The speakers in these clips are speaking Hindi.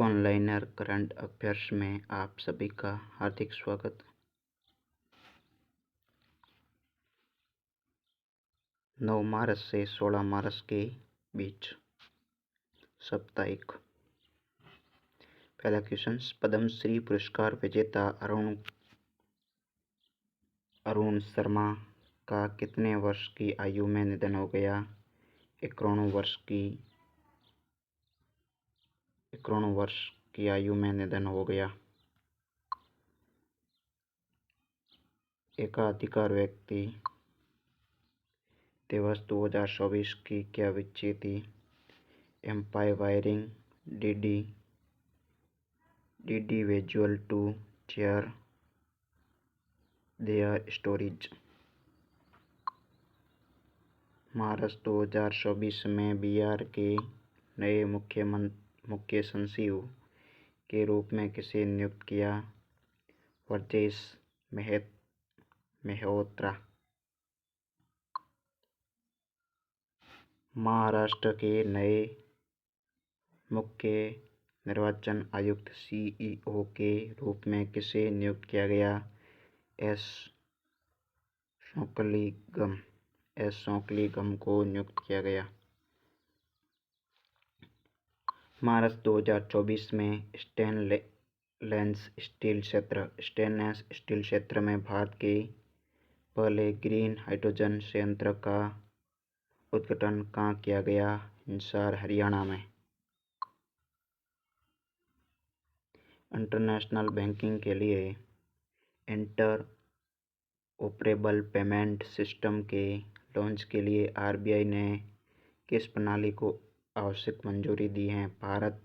ऑनलाइनर करंट अफेयर्स में आप सभी का हार्दिक स्वागत। 9 मार्च से 16 मार्च के बीच साप्ताहिक। पहला क्वेश्चन, पद्मश्री पुरस्कार विजेता अरुण शर्मा का कितने वर्ष की आयु में निधन हो गया? 91 वर्ष की आयु में निधन हो गया। एकाधिकार व्यक्ति दिवस 2024 की क्या विषय थी? Empowering individual to share their stories. March 2024 में बिहार के नए मुख्य सचिव के रूप में किसे नियुक्त किया? ब्रजेश मेहरोत्रा। महाराष्ट्र के नए मुख्य निर्वाचन आयुक्त (सीईओ) के रूप में किसे नियुक्त किया गया? एस सोकलीगम को नियुक्त किया गया। मार्च 2024 में स्टेनलेस स्टील क्षेत्र में भारत के पहले ग्रीन हाइड्रोजन संयंत्र का उद्घाटन कहाँ किया गया? हिसार, हरियाणा में। इंटरनेशनल बैंकिंग के लिए इंटर ऑपरेबल पेमेंट सिस्टम के लॉन्च के लिए आरबीआई ने किस प्रणाली को आवश्यक मंजूरी दी है? भारत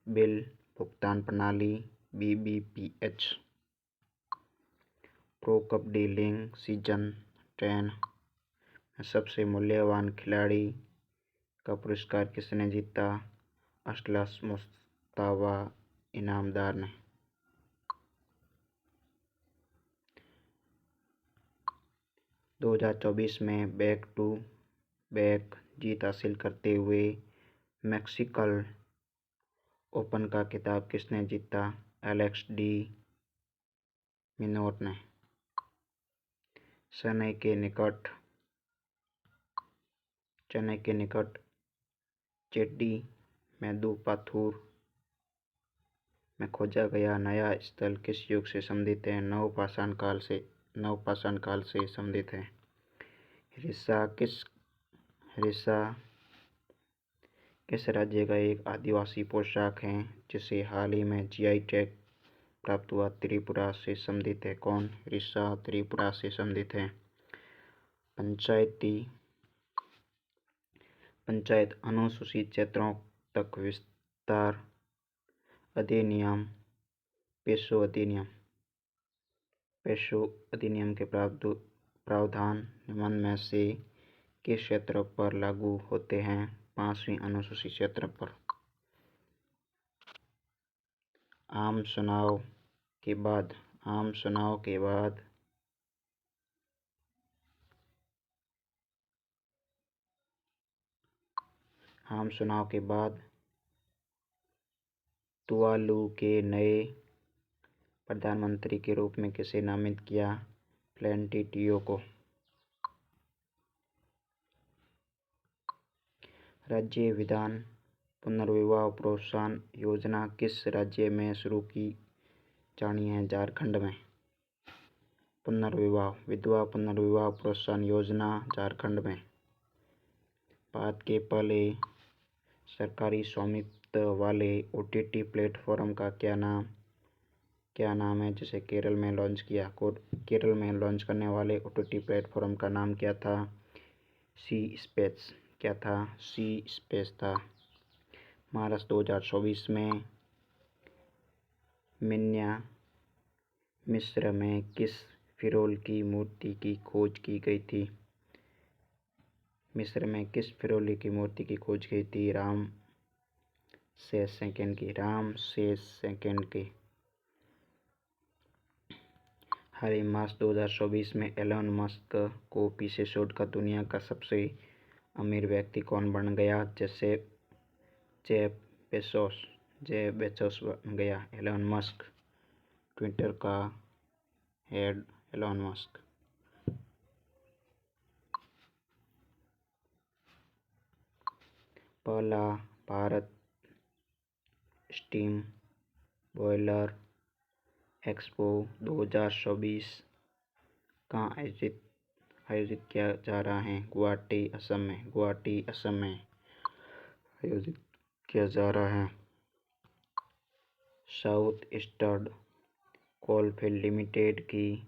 बिल भुगतान प्रणाली (बीबीपीएच). प्रो कबड्डी लीग सीजन 10 में सबसे मूल्यवान खिलाड़ी का पुरस्कार किसने जीता? असलस मुश्ताबा इनामदार ने। – 2024 में बैक टू बैक जीत हासिल करते हुए मैक्सिकन ओपन का खिताब किसने जीता? एलेक्स डी मिनोर ने। चेन्नई के निकट चेट्टीमैदुपाथुर में खोजा गया नया स्थल किस युग से संबंधित है? नवपाषाण काल से संबंधित है। हिरिसा किस राज्य का एक आदिवासी पोशाक है जिसे हाल ही में जीआई टैग प्राप्त हुआ? त्रिपुरा से संबंधित है। कौन? हिरिसा त्रिपुरा से संबंधित है। पंचायत अनुसूचित क्षेत्रों तक विस्तार अधिनियम पेशो अधिनियम के प्रावधान निम्न में से किस क्षेत्र पर लागू होते हैं? 5वीं अनुसूचित क्षेत्र पर। आम चुनाव के बाद तुवालू के नए प्रधानमंत्री के रूप में किसे नामित किया? प्लेटिनियो को। राज्य विधवा पुनर्विवाह प्रोत्साहन योजना किस राज्य में शुरू की जानी है? झारखंड में। विधवा पुनर्विवाह प्रोत्साहन योजना झारखंड में। भारत के पहले सरकारी स्वामित्व वाले ओटीटी प्लेटफॉर्म का क्या नाम है जिसे केरल में लॉन्च किया? केरल में लॉन्च करने वाले ओटीटी प्लेटफॉर्म का नाम क्या था? सी स्पेस। क्या था? सी स्पेस था। मार्च 2024 में मिस्र में किस फिरौल की मूर्ति की खोज की गई थी? मिस्र में किस फिरौल की मूर्ति की खोज की थी? रामसेस सेकंड की। हाल ही मार्च 2024 में एलन मस्क को पीछे छोड़कर दुनिया का सबसे अमीर व्यक्ति कौन बन गया? Jeff Bezos. जेफ बेजोस बन गया एलन मस्क। ट्विटर का हेड एलन मस्क। पहला भारत स्टीम बॉयलर एक्सपो 2024 कहाँ आयोजित किया जा रहा है? गुवाहाटी असम में आयोजित किया जा रहा है। साउथ ईस्टर्न कोलफील्ड लिमिटेड की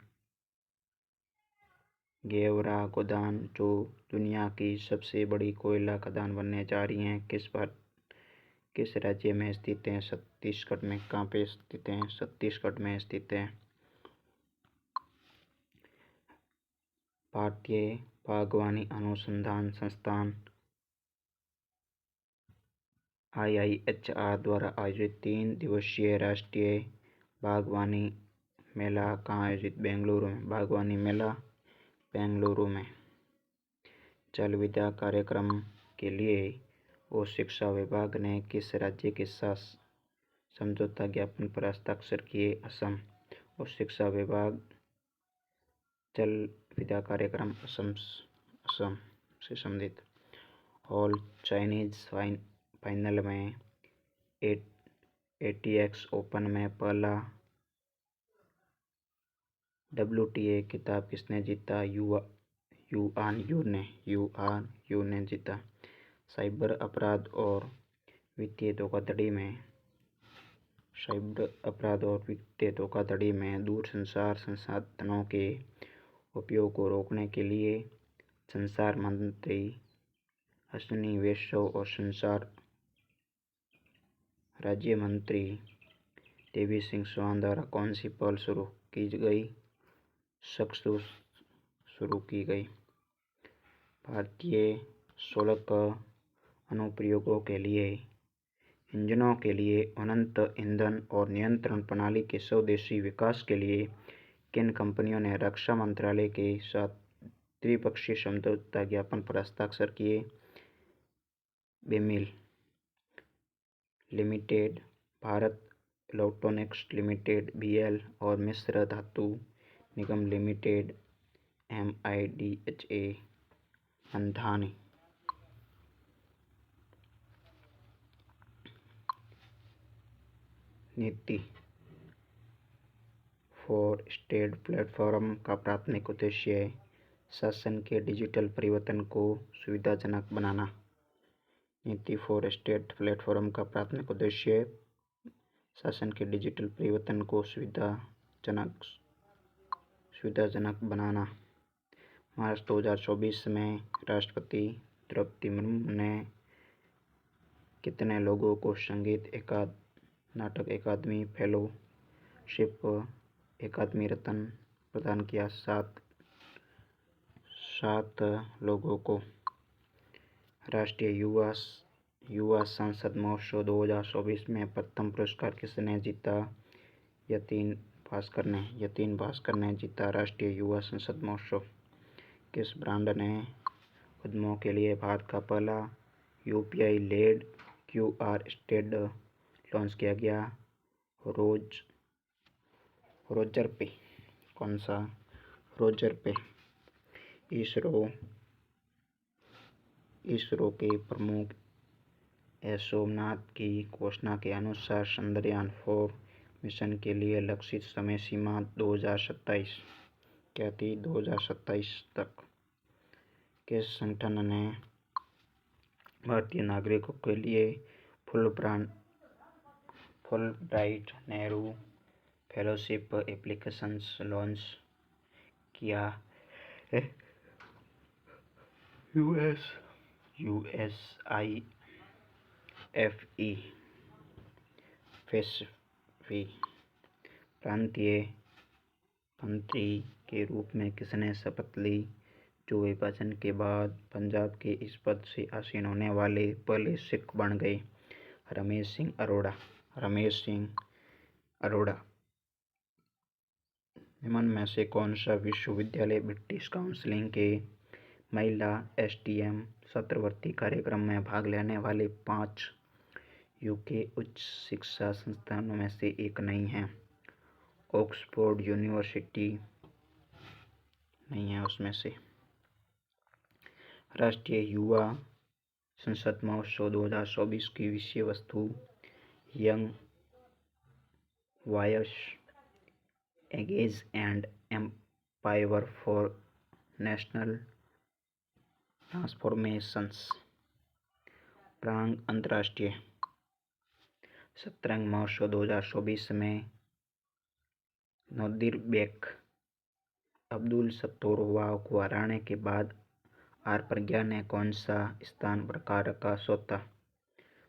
गेवरा खदान जो दुनिया की सबसे बड़ी कोयला खदान बनने जा रही है किस राज्य में स्थित है? छत्तीसगढ़ में। कहाँ पे स्थित है? छत्तीसगढ़ में स्थित है। भारतीय बागवानी अनुसंधान संस्थान IIHR द्वारा आयोजित 3 दिवसीय राष्ट्रीय बागवानी मेला कहाँ आयोजित? बेंगलुरु में। बागवानी मेला बेंगलुरु में। जल विद्या कार्यक्रम के लिए उच्च शिक्षा विभाग ने किस राज्य के साथ समझौता ज्ञापन पर हस्ताक्षर किए? असम। उच्च शिक्षा विभाग जल विद्या कार्यक्रम असम से संबंधित। ऑल चाइनीज फाइनल में ATX ओपन में पहला WTA खिताब किसने जीता? युआन यू ने जीता। साइबर अपराध और वित्तीय धोखाधड़ी में दूरसंचार संसाधनों के उपयोग को रोकने के लिए संचार मंत्री अश्विनी वैष्णव और संचार राज्य मंत्री देवी सिंह चौहान द्वारा कौन सी पहल शुरू की गई? भारतीय शुल्क अनुप्रयोगों के लिए इंजनों के लिए उन्नत ईंधन और नियंत्रण प्रणाली के स्वदेशी विकास के लिए किन कंपनियों ने रक्षा मंत्रालय के साथ द्विपक्षीय समझौता ज्ञापन पर हस्ताक्षर किए? BEML limited, Bharat electronics limited BL और मिश्र धातु निगम लिमिटेड MIDHA। अंधानी नीति फॉर स्टेट प्लेटफॉर्म का प्राथमिक उद्देश्य शासन के डिजिटल परिवर्तन को सुविधाजनक बनाना। नीति फॉर स्टेट प्लेटफॉर्म का प्राथमिक उद्देश्य शासन के डिजिटल परिवर्तन को सुविधाजनक बनाना। मार्च 2024 में राष्ट्रपति द्रौपदी मुर्मू ने कितने लोगों को संगीत नाटक अकादमी फेलोशिप अकादमी रत्न प्रदान किया? 7 लोगों को। राष्ट्रीय युवा संसद महोत्सव 2024 में प्रथम पुरस्कार किसने जीता? यतीन भास्कर ने जीता राष्ट्रीय युवा संसद महोत्सव। किस ब्रांड ने उद्यमों के लिए भारत का पहला UPI led QR stand launch किया गया? रोजर पे। कौन सा? रोजर पे। इसरो के प्रमुख सोमनाथ की घोषणा के अनुसार चंद्रयान 4 मिशन के लिए लक्षित समय सीमा 2027 क्या थी? 2027 तक। किस संगठन ने भारतीय नागरिकों के लिए Fulbright Nehru fellowship application launch किया? USIFE। प्रांतीय मंत्री के रूप में किसने शपथ ली जो विभाजन के बाद पंजाब के इस पद से आसीन होने वाले पहले सिख बन गए? रमेश सिंह अरोड़ा। निम्न में से कौन सा विश्वविद्यालय ब्रिटिश काउंसिल के महिला STEM छात्रवृत्ति कार्यक्रम में भाग लेने वाले 5 यूके उच्च शिक्षा संस्थानों में से एक नहीं है। ऑक्सफोर्ड यूनिवर्सिटी नहीं है उसमें से। राष्ट्रीय युवा संसद महोत्सव 2024 की विषय वस्तु young voice engage and empower for national transformations. प्रांग अंतर्राष्ट्रीय शतरंज महोत्सव 2024 में नदीरबेक अब्दुल सत्तोरवा को हराने के बाद आर प्रज्ञा ने कौन सा स्थान बरकरार रखा? चौथा।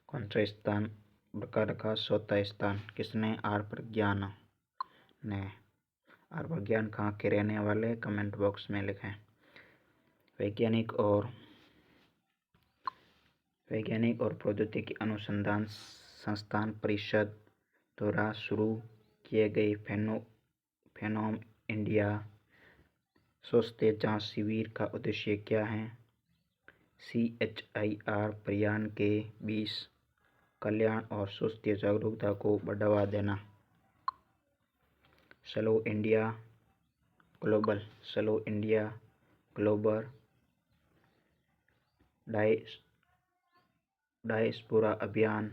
कौन सा स्थान बरकरार रखा? चौथा स्थान। किसने? आर प्रज्ञान ने। आर प्रज्ञान कहाँ के रहने वाले? कमेंट बॉक्स में लिखें। वैज्ञानिक और प्रौद्योगिकी अनुसंधान संस्थान परिषद द्वारा शुरू किए गए फेनोम इंडिया स्वास्थ्य जांच शिविर का उद्देश्य क्या है? CHIR परियान के बीच कल्याण और स्वास्थ्य जागरूकता को बढ़ावा देना। चलो इंडिया ग्लोबल डायस्पोरा अभियान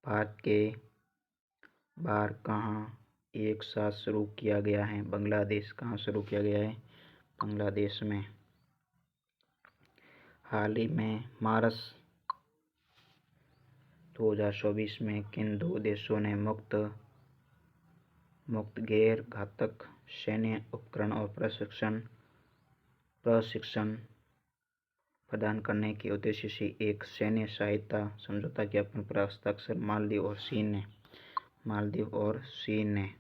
भारत के बाहर कहाँ एक साथ शुरू किया गया है? बांग्लादेश। कहाँ शुरू किया गया है? बांग्लादेश में। हाल ही में मार्च 2024 में किन दो देशों ने मुक्त गैर घातक सैन्य उपकरण और प्रशिक्षण प्रदान करने के उद्देश्य से एक सैन्य सहायता समझौता ज्ञापन पर हस्ताक्षर? मालदीव और चीन ने।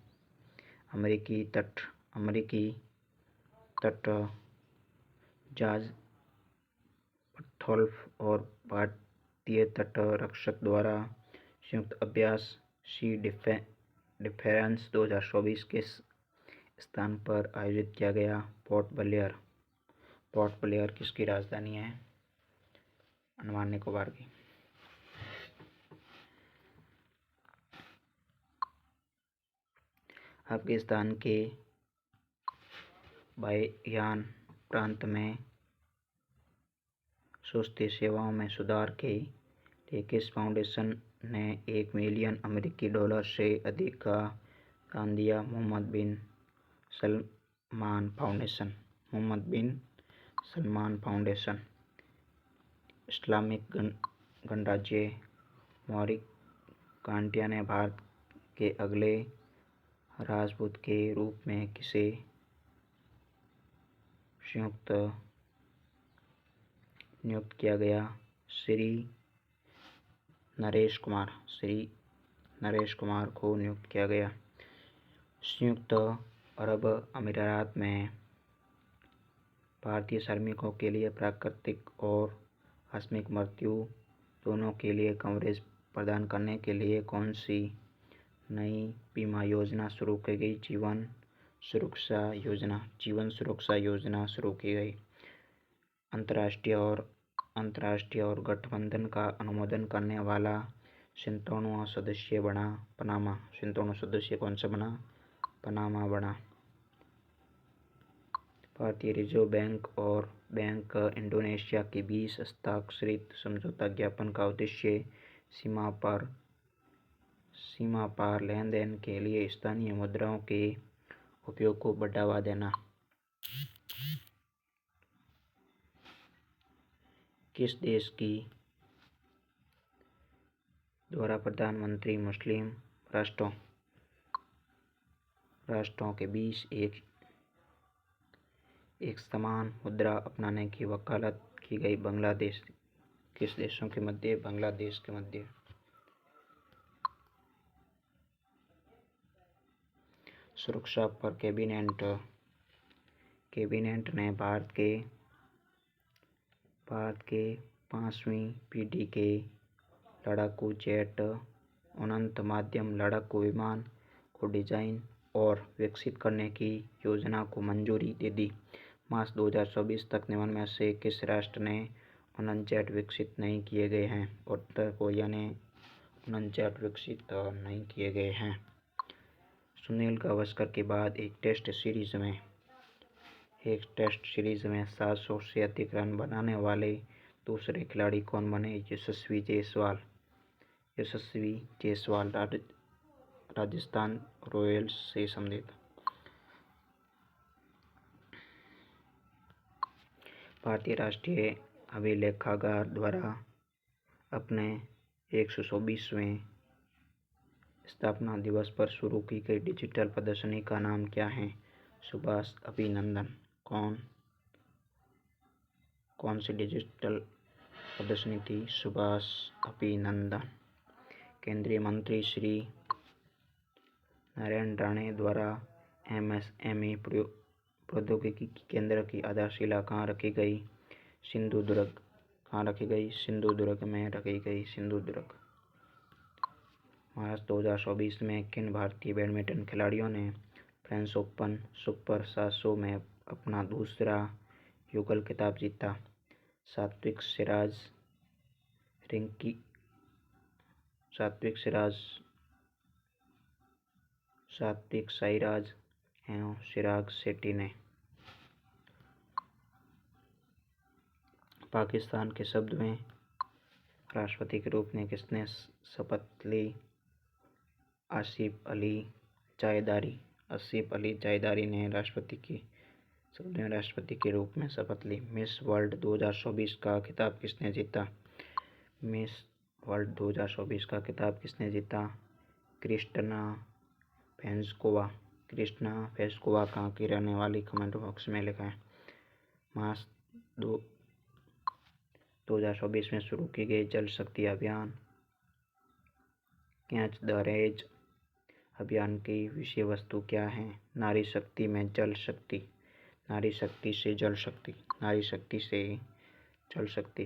अमेरिकी तटरक्षक पैट्रोल और भारतीय तटरक्षक द्वारा संयुक्त अभ्यास सी डिफेंस 2024 किस स्थान पर आयोजित किया गया? पोर्ट ब्लेयर किसकी राजधानी है? अंडमान निकोबार की। पाकिस्तान के बयान प्रांत में स्वास्थ्य सेवाओं में सुधार के लिए किस फाउंडेशन ने $1 मिलियन से अधिक का दान दिया? मोहम्मद बिन सलमान फाउंडेशन। इस्लामिक गणराज्य मॉरिटानिया ने भारत के अगले राजदूत के रूप में किसे नियुक्त किया गया? श्री नरेश कुमार को नियुक्त किया गया। संयुक्त अरब अमीरात में भारतीय श्रमिकों के लिए प्राकृतिक और आकस्मिक मृत्यु दोनों के लिए कवरेज प्रदान करने के लिए कौन सी नई बीमा योजना शुरू की गई? जीवन सुरक्षा योजना शुरू की गई। अंतर्राष्ट्रीय और गठबंधन का अनुमोदन करने वाला 97वां सदस्य बना पनामा। 97वां सदस्य कौन सा बना? पनामा बना। भारतीय रिजर्व बैंक और बैंक इंडोनेशिया के बीच हस्ताक्षरित समझौता ज्ञापन का उद्देश्य सीमा पार लेनदेन के लिए स्थानीय मुद्राओं के उपयोग को बढ़ावा देना। किस देश की द्वारा प्रधानमंत्री मुस्लिम राष्ट्रों के बीच एक समान मुद्रा अपनाने की वकालत की गई? बांग्लादेश। किस देशों के मध्य? बांग्लादेश के मध्य। सुरक्षा पर कैबिनेट ने भारत के 5वीं पीढ़ी के लड़ाकू जेट उन्नत मध्यम लड़ाकू विमान को डिजाइन और विकसित करने की योजना को मंजूरी दे दी। मार्च 2024 तक निम्न में से किस राष्ट्र ने 49 विकसित नहीं किए गए हैं। उत्तर कोरिया ने 49 विकसित नहीं किए गए हैं। सुनील गावस्कर के बाद एक टेस्ट सीरीज में 700 से अधिक रन बनाने वाले दूसरे खिलाड़ी कौन बने? यशस्वी जायसवाल राजस्थान रॉयल्स से संबंधित। भारतीय राष्ट्रीय अभिलेखागार द्वारा अपने 124वें स्थापना दिवस पर शुरू की गई डिजिटल प्रदर्शनी का नाम क्या है? सुभाष अभिनंदन। कौन सी डिजिटल प्रदर्शनी थी? सुभाष अभिनंदन। केंद्रीय मंत्री श्री नारायण राणे द्वारा MSME प्रौद्योगिकी केंद्र की आधारशिला कहाँ रखी गई? सिंधुदुर्ग। कहाँ रखी गई? सिंधुदुर्ग में रखी गई। सिंधुदुर्ग। मार्च 2024 में किन भारतीय बैडमिंटन खिलाड़ियों ने फ्रेंच ओपन सुपर 700 में अपना दूसरा युगल खिताब जीता? सात्विक साईराज एवं चिराग शेट्टी ने। पाकिस्तान के 7वें राष्ट्रपति के रूप में किसने शपथ ली? आसिफ अली जायदारी ने 7वें राष्ट्रपति के रूप में शपथ ली। मिस वर्ल्ड 2024 का खिताब किसने जीता? मिस वर्ल्ड 2024 का खिताब किसने जीता? क्रिस्टिना भेंसकोवा कहाँ की रहने वाली? कमेंट बॉक्स में लिखें। मार्च 2024 में शुरू की गई जल शक्ति अभियान कैच द रेज अभियान की विषय वस्तु क्या है? नारी शक्ति में जल शक्ति। नारी शक्ति से जल शक्ति। नारी शक्ति से जल शक्ति।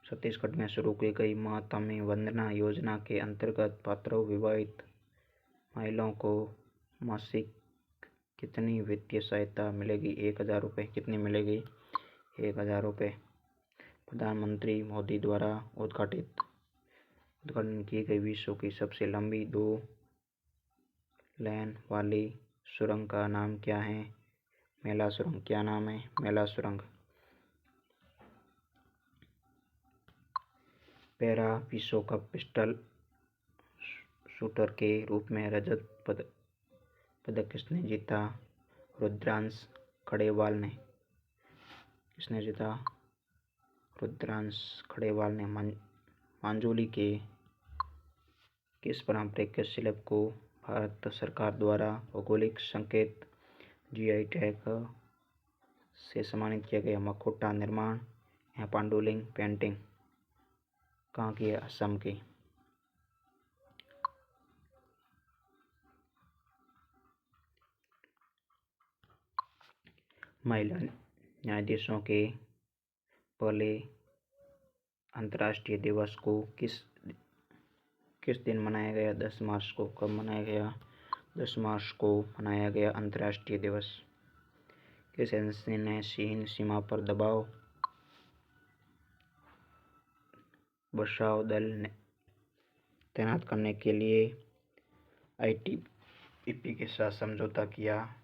छत्तीसगढ़ में शुरू की गई मातृ वंदना योजना के अंतर्गत पात्र विवाहित महिलाओं को मासिक कितनी वित्तीय सहायता मिलेगी? 1000 रुपये। कितनी मिलेगी? 1000 रुपये। प्रधानमंत्री मोदी द्वारा उद्घाटन की गई विश्व की सबसे लंबी 2 लेन वाली सुरंग का नाम क्या है? मेला सुरंग। क्या नाम है? मेला सुरंग। पैरा विश्व कप पिस्टल शूटर के रूप में रजत पदक किसने जीता? रुद्रांश खड़ेवाल ने। किसने जीता? रुद्रांश खड़ेवाल ने। मांजुली के किस पारंपरिक शिल्प को भारत सरकार द्वारा भौगोलिक संकेत GI टैग से सम्मानित किया गया? मखोटा निर्माण या पांडुलिंग पेंटिंग कहाँ की है? असम की। महिला न्यायाधीशों के पहले अंतर्राष्ट्रीय दिवस को किस दिन मनाया गया? 10 मार्च को। कब मनाया गया? 10 मार्च को मनाया गया अंतर्राष्ट्रीय दिवस। किस एजेंसी ने चीन सीमा पर दबाव बचाव दल तैनात करने के लिए ITBP के साथ समझौता किया?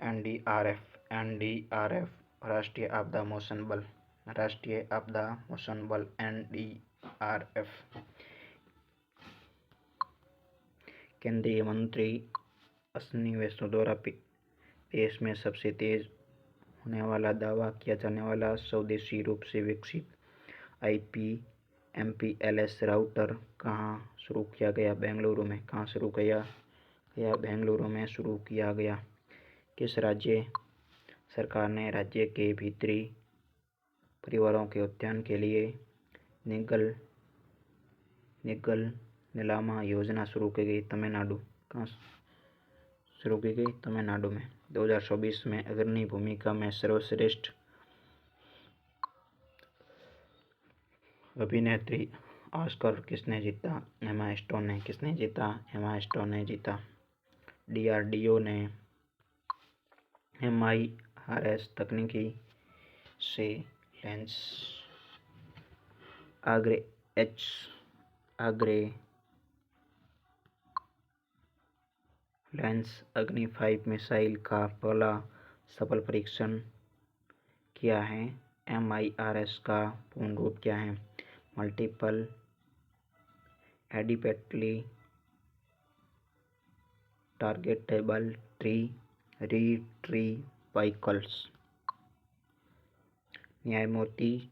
NDRF राष्ट्रीय आपदा मोचन बल NDRF। केंद्रीय मंत्री अश्विनी वैष्णव द्वारा देश में सबसे तेज होने वाला दावा किया जाने वाला स्वदेशी रूप से विकसित IP/MPLS राउटर कहाँ शुरू किया गया? बेंगलुरु में। कहाँ शुरू किया गया? बेंगलुरु में शुरू किया गया। किस राज्य सरकार ने राज्य के भीतरी परिवारों के उत्थान के लिए निगल नीलामा योजना शुरू की गई? तमिलनाडु। कहाँ शुरू की गई? तमिलनाडु में। 2024 में अग्रणी भूमिका में सर्वश्रेष्ठ अभिनेत्री ऑस्कर किसने जीता? एमा स्टोन ने। किसने जीता? एमा स्टोन ने जीता। DRDO ने MIRS तकनीकी से लॉन्च अग्नि 5 मिसाइल का पहला सफल परीक्षण किया है। MIRS का पूर्ण रूप क्या है? Multiple adequately targetable retrieve vehicles. न्यायमूर्ति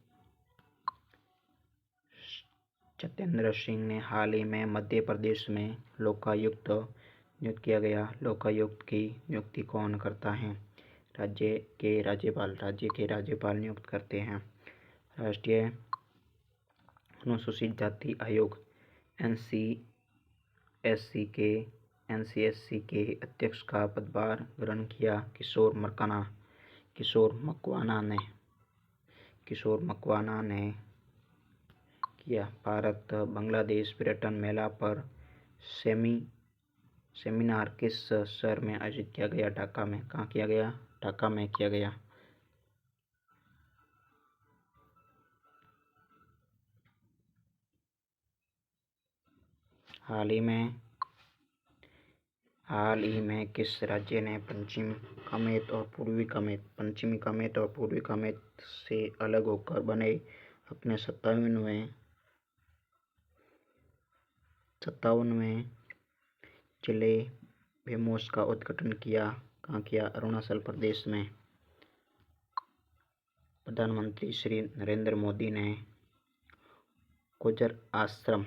सत्येंद्र सिंह ने हाल ही में मध्य प्रदेश में लोकायुक्त नियुक्त किया गया। लोकायुक्त की नियुक्ति कौन करता है? राज्य के राज्यपाल नियुक्त करते हैं। राष्ट्रीय अनुसूचित जाति आयोग NCSC के अध्यक्ष का पदभार ग्रहण किया किशोर मकवाना ने किया। भारत बांग्लादेश पर्यटन मेला पर सेमिनार किस शहर में आयोजित किया गया? ढाका में। कहाँ किया गया? ढाका में किया गया। हाल ही में किस राज्य ने पश्चिमी कामेत और पूर्वी कामेत से अलग होकर बने अपने 57वें जिले बेमोस का उद्घाटन किया? कहाँ किया? अरुणाचल प्रदेश में। प्रधानमंत्री श्री नरेंद्र मोदी ने कोजर आश्रम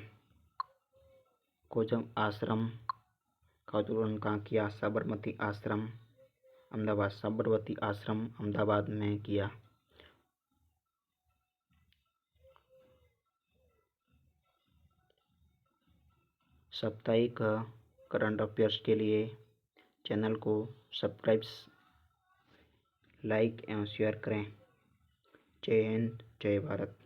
का उद्घाटन कहाँ किया? साबरमती आश्रम अहमदाबाद में किया। साप्ताहिक करंट अफेयर्स के लिए चैनल को सब्सक्राइब, लाइक एवं शेयर करें। जय हिंद, जय भारत।